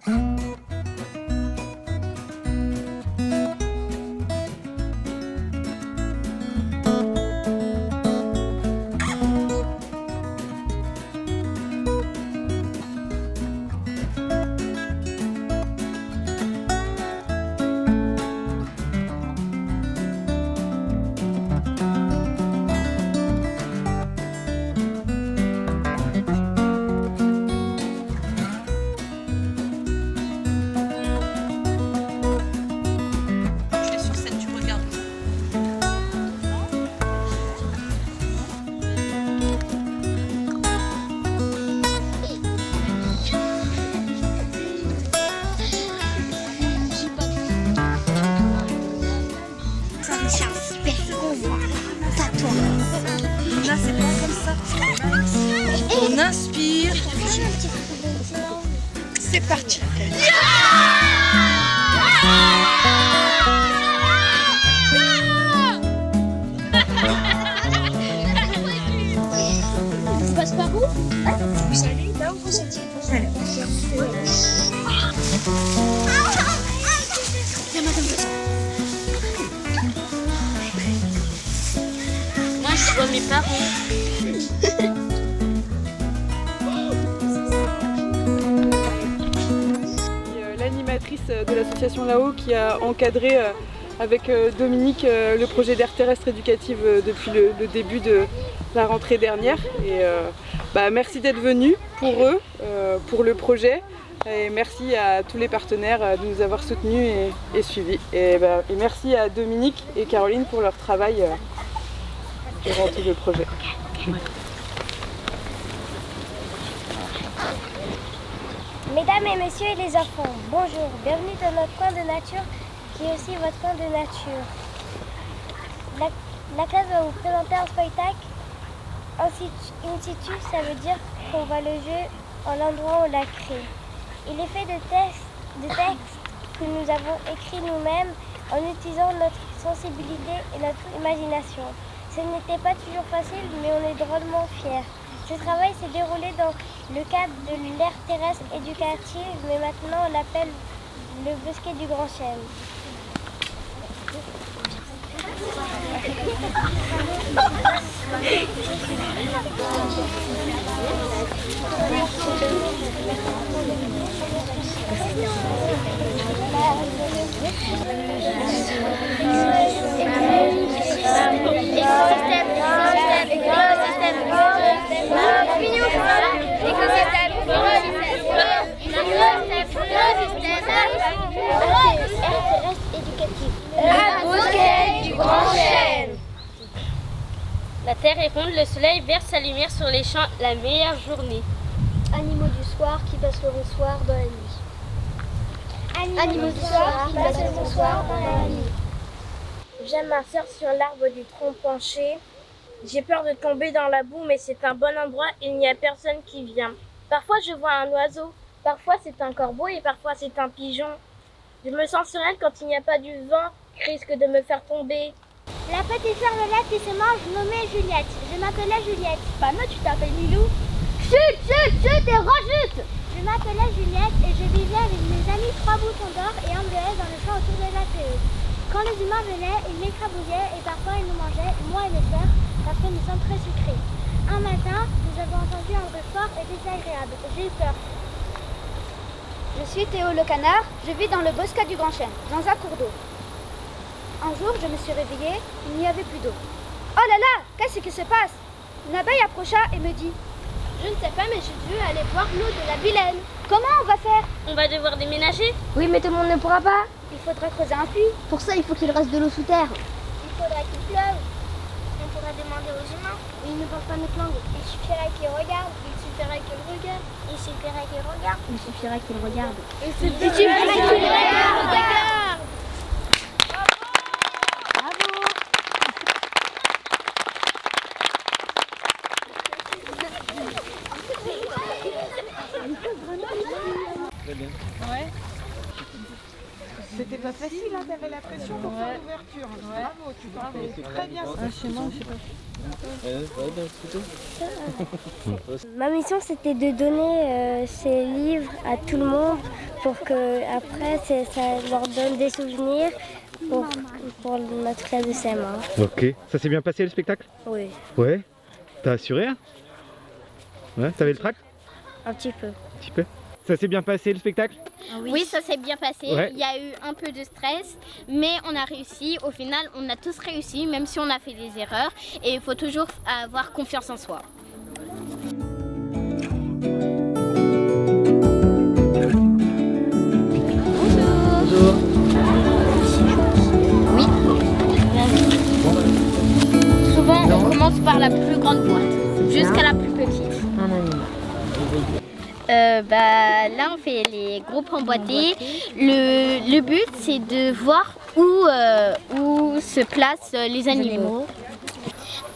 On inspire. C'est parti. On passe par où? Vous allez là où vous étiez. Allez. Moi, je vois mes parents. L'animatrice de l'association là-haut qui a encadré avec Dominique le projet d'aire terrestre éducative depuis le début de la rentrée dernière. Et merci d'être venus pour eux, pour le projet. Et merci à tous les partenaires de nous avoir soutenus et suivis. Et merci à Dominique et Caroline pour leur travail durant tout le projet. Mesdames et messieurs et les enfants, bonjour, bienvenue dans notre coin de nature qui est aussi votre coin de nature. La classe va vous présenter un spectacle in situ, ça veut dire qu'on va le jouer en l'endroit où on l'a créé. Il est fait de textes que nous avons écrits nous-mêmes en utilisant notre sensibilité et notre imagination. Ce n'était pas toujours facile, mais on est drôlement fiers. Ce travail s'est déroulé dans le cadre de l'aire terrestre éducative, mais maintenant on l'appelle le bosquet du Grand Chêne. La terre est ronde, le soleil verse sa lumière sur les champs, la meilleure journée. Animaux du soir qui passent le bonsoir dans la nuit. Animaux du soir qui passent le bonsoir dans la nuit. J'aime m'asseoir sur l'arbre du tronc penché. J'ai peur de tomber dans la boue, mais c'est un bon endroit et il n'y a personne qui vient. Parfois je vois un oiseau, parfois c'est un corbeau et parfois c'est un pigeon. Je me sens sereine quand il n'y a pas du vent qui risque de me faire tomber. La petite cervelette qui se mange nommée Juliette. Je m'appelais Juliette. Bah non, tu t'appelles Milou. Chut, et rejute. Je m'appelais Juliette et je vivais avec mes amis 3 boutons d'or et un bleuet dans le champ autour de la l'APE. Quand les humains venaient, ils m'écrabouillaient et parfois ils nous mangeaient, moi et mes sœurs, parce que nous sommes très sucrés. Un matin, nous avons entendu un bruit fort et désagréable. J'ai eu peur. Je suis Théo le canard, je vis dans le bosquet du Grand Chêne, dans un cours d'eau. Un jour, je me suis réveillée, il n'y avait plus d'eau. Oh là là, qu'est-ce qui se passe? Une abeille approcha et me dit: Je ne sais pas, mais je veux aller boire l'eau de la Vilaine. Comment on va faire? On va devoir déménager. Oui, mais tout le monde ne pourra pas. Il faudra creuser un puits. Pour ça, il faut qu'il reste de l'eau sous terre. Il faudra qu'il pleuve. On pourra demander aux humains. Ils ne parlent pas notre langue. Il suffirait qu'ils regardent. Il suffirait qu'ils regardent. Il suffirait qu'ils regardent. Il suffirait qu'il regarde. Il suffirait qu'ils regardent. Très bien. Ouais. C'était pas facile, hein, t'avais la pression pour faire l'ouverture. Bravo, tu t'en fais très bien. Chez moi, je sais pas. Ma mission, c'était de donner ces livres à tout le monde pour que après ça leur donne des souvenirs pour notre classe de CM1. Ok. Ça s'est bien passé le spectacle? Oui, Ouais. T'as assuré hein? Ouais, t'avais le trac? un petit peu. Un petit peu. Ça s'est bien passé le spectacle? Oui, ça s'est bien passé. Ouais. Il y a eu un peu de stress, mais on a réussi. Au final, on a tous réussi, même si on a fait des erreurs. Et il faut toujours avoir confiance en soi. Bonjour. Oui. Souvent, on commence par la plus grande boîte, jusqu'à la plus petite. Là, on fait les groupes emboîtés. Le but, c'est de voir où se placent les animaux.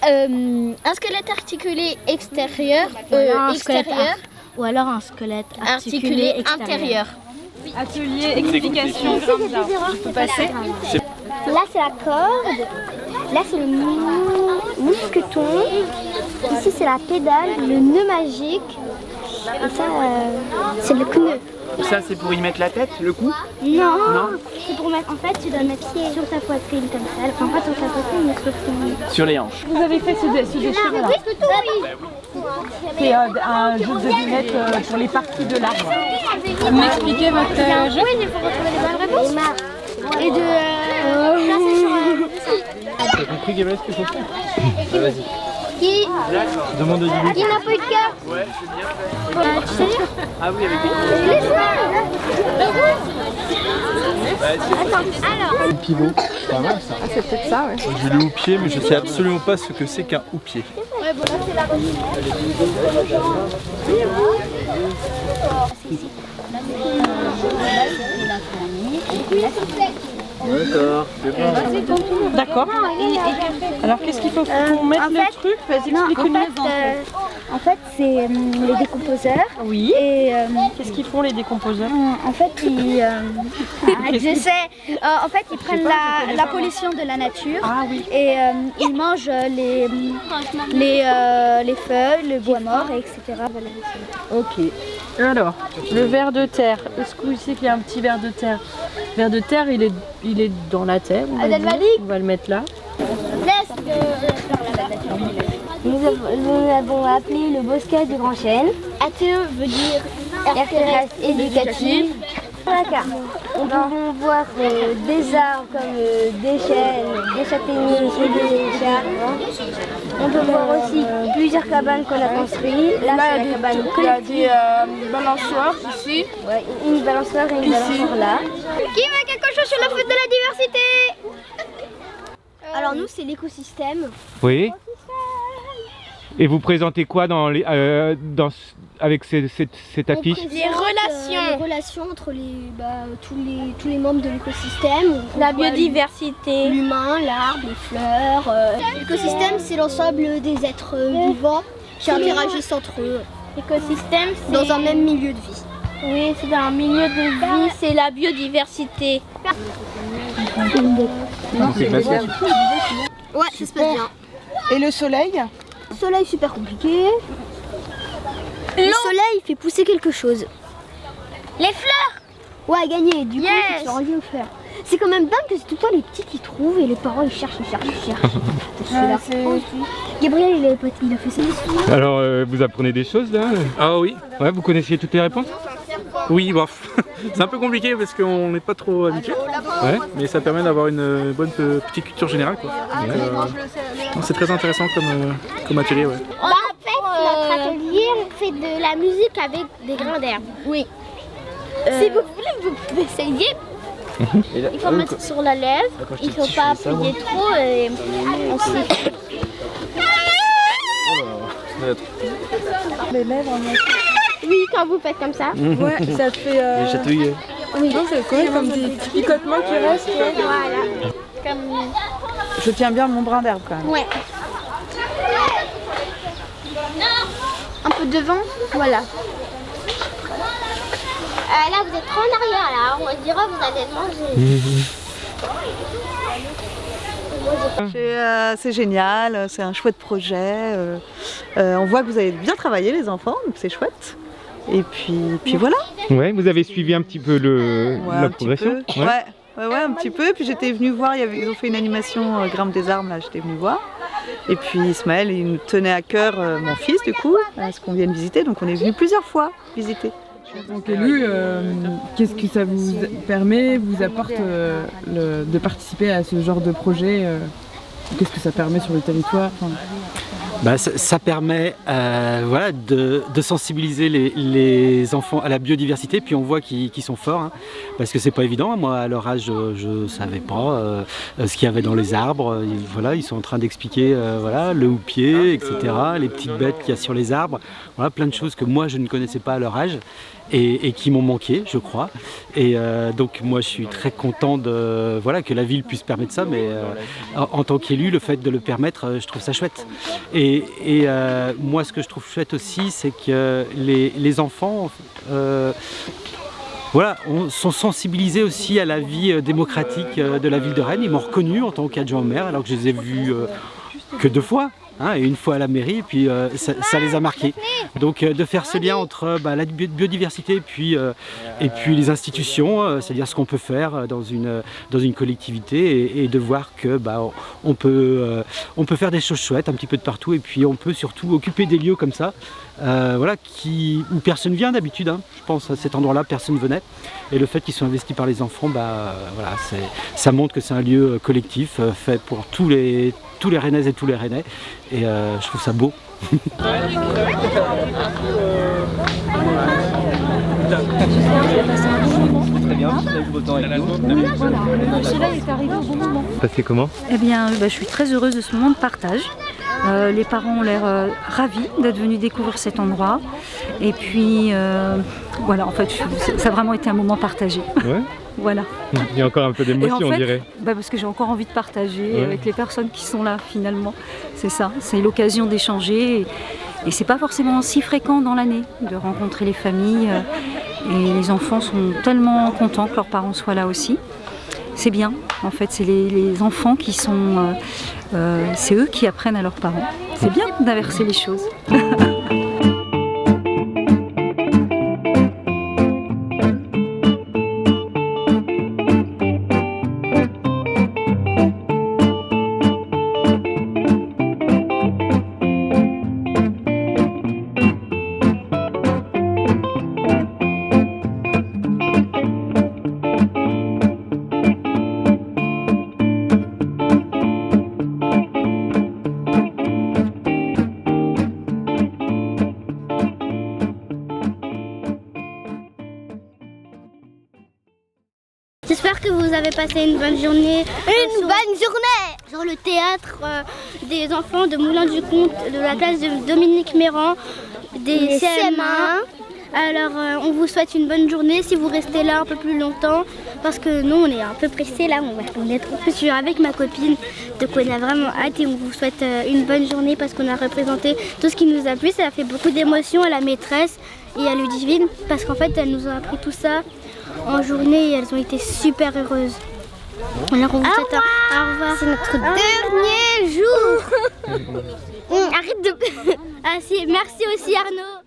Un squelette articulé extérieur, Ou alors un squelette articulé intérieur. Atelier, explication, je peux passer? Là c'est la corde, là c'est le mousqueton, ici c'est la pédale, le nœud magique, et ça c'est le pneu. Ça c'est pour y mettre la tête, le cou? Non, Non. c'est pour mettre, en fait tu dois mettre sur ta poitrine comme ça, enfin pas sur ta poitrine mais sur ton... Sur les hanches. Vous avez fait ce dessin-là. C'est un jeu de devinettes pour les parties de l'arbre. Vous m'expliquez votre jeu? Oui, il faut retrouver les bonnes réponses. Et de... T'as compris Gabriel ce qu'il faut faire? Vas-y. Qui Demande au début. n'a pas eu de cœur? Ouais, c'est bien. Tu sais? Ah oui, avec les Alors, Pivot, c'est pas mal ça. C'est peut-être ça, ouais. Je l'ai houppier, mais je sais absolument pas ce que c'est qu'un houppier. D'accord, c'est bon. D'accord. Alors qu'est-ce qu'il faut mettre le truc? Vas-y, explique-nous. En fait, c'est les décomposeurs. Oui. Et Qu'est-ce qu'ils font les décomposeurs? en fait, ils, je sais. En fait, ils prennent la pollution de la nature. Ah oui. Et ils mangent les feuilles, le bois mort, etc. Ok. Alors, le ver de terre. Est-ce que vous savez qu'il y a un petit ver de terre? Le ver de terre, il est dans la terre. On va le mettre là. Nous l'avons appelé le bosquet du Grand Chêne. ATE veut dire aire terrestre éducative. D'accord. On peut voir des arbres comme des chênes, des châtaigniers et des chats. On peut voir aussi plusieurs cabanes qu'on a construites. Là, c'est la cabane collective. Il y a des balançoires ici. Ouais, une balançoire et une balançoire là. Qui veut quelque chose sur la fête de la diversité? Alors nous, c'est l'écosystème. Oui. Et vous présentez quoi dans les, avec cette affiche? Les relations. Les relations entre tous les membres de l'écosystème. La biodiversité. L'humain, l'arbre, les fleurs. L'écosystème, c'est l'ensemble des êtres vivants qui interagissent entre eux. L'écosystème, c'est Dans un même milieu de vie. Oui, c'est dans un milieu de vie, c'est la biodiversité. C'est classique. Ouais, ça se passe bien. Et le soleil? Le soleil, super compliqué. Le soleil fait pousser quelque chose. Les fleurs. Ouais, gagné. Du coup, Yes. tu as envie de faire. C'est quand même dingue que c'est tout le temps les petits qui trouvent et les parents ils cherchent. Gabriel, il a fait ça. Alors vous apprenez des choses là? Ah oui. Ouais, vous connaissiez toutes les réponses? Oui, bof. C'est un peu compliqué parce qu'on n'est pas trop habitué. Ouais. Mais ça permet d'avoir une bonne petite culture générale, quoi. Donc, c'est très intéressant comme atelier, ouais. En fait, notre atelier, on fait de la musique avec des grains d'herbe. Oui. Si vous voulez, vous pouvez essayer. Il faut mettre sur la lèvre, il ne faut pas appuyer trop et on s'y... Les lèvres, Oui, quand vous faites comme ça. ouais, ça fait. Les chatouilles. Oui. Non, c'est quand même comme des petits picotements qui restent. Ouais. Voilà. Comme... Je tiens bien mon brin d'herbe quand même. Ouais. Un peu devant, voilà. Là, vous êtes trop en arrière, là. On dirait que vous allez manger. C'est génial, c'est un chouette projet. On voit que vous avez bien travaillé les enfants, donc c'est chouette. Et puis voilà. Ouais, vous avez suivi un petit peu la progression. Ouais, un petit peu. Puis j'étais venue voir, ils ont fait une animation Grimpe des arbres, là j'étais venue voir. Et puis Ismaël, il nous tenait à cœur, mon fils du coup, à ce qu'on vienne visiter. Donc on est venu plusieurs fois visiter. En tant qu'élu, qu'est-ce que ça vous permet, vous apporte de participer à ce genre de projet Qu'est-ce que ça permet sur le territoire Ça permet voilà, de sensibiliser les enfants à la biodiversité, puis on voit qu'ils sont forts, hein, parce que c'est pas évident. Moi, à leur âge, je ne savais pas ce qu'il y avait dans les arbres. Voilà, ils sont en train d'expliquer voilà, le houppier, etc., les petites bêtes qu'il y a sur les arbres. Voilà, plein de choses que moi, je ne connaissais pas à leur âge. Et qui m'ont manqué, je crois. Et donc moi je suis très content voilà, que la ville puisse permettre ça, mais en tant qu'élu, le fait de le permettre, je trouve ça chouette. Et moi ce que je trouve chouette aussi, c'est que les enfants voilà, sont sensibilisés aussi à la vie démocratique de la ville de Rennes. Ils m'ont reconnu en tant qu'adjoint au maire, alors que je les ai vus que 2 fois. Hein, et une fois à la mairie, et puis ça les a marqués. Donc de faire ce lien entre la biodiversité et puis les institutions, c'est-à-dire ce qu'on peut faire dans une collectivité, et de voir que on peut faire des choses chouettes un petit peu de partout, et puis on peut surtout occuper des lieux comme ça, voilà, où personne vient d'habitude. Hein. Je pense à cet endroit-là, personne venait. Et le fait qu'ils soient investis par les enfants, voilà, ça montre que c'est un lieu collectif, fait pour tous les Rennaises et tous les Rennais, et je trouve ça beau. Ça c'est comment? Eh bien, je suis très heureuse de ce moment de partage. Les parents ont l'air ravis d'être venus découvrir cet endroit. Et puis, voilà, en fait, ça a vraiment été un moment partagé. Ouais. Voilà. Il y a encore un peu d'émotion, on dirait. Parce que j'ai encore envie de partager avec les personnes qui sont là, finalement. C'est ça, c'est l'occasion d'échanger. Et c'est pas forcément si fréquent dans l'année de rencontrer les familles. Et les enfants sont tellement contents que leurs parents soient là aussi. C'est bien, en fait, c'est les enfants qui sont... c'est eux qui apprennent à leurs parents. C'est bien d'inverser les choses. J'espère que vous avez passé une bonne journée. Une bonne journée sur le théâtre des enfants de Moulins-du-Comte, de la classe de Dominique Méran, des CM1. Alors on vous souhaite une bonne journée si vous restez là un peu plus longtemps, parce que nous on est un peu pressés là, on est trop sûr avec ma copine, donc on a vraiment hâte et on vous souhaite une bonne journée parce qu'on a représenté tout ce qui nous a plu. Ça a fait beaucoup d'émotions à la maîtresse et à Ludivine, parce qu'en fait elles nous ont appris tout ça en journée et elles ont été super heureuses. Alors on vous souhaite au revoir. C'est notre dernier jour. Arrête de... Ah si, merci aussi Arnaud.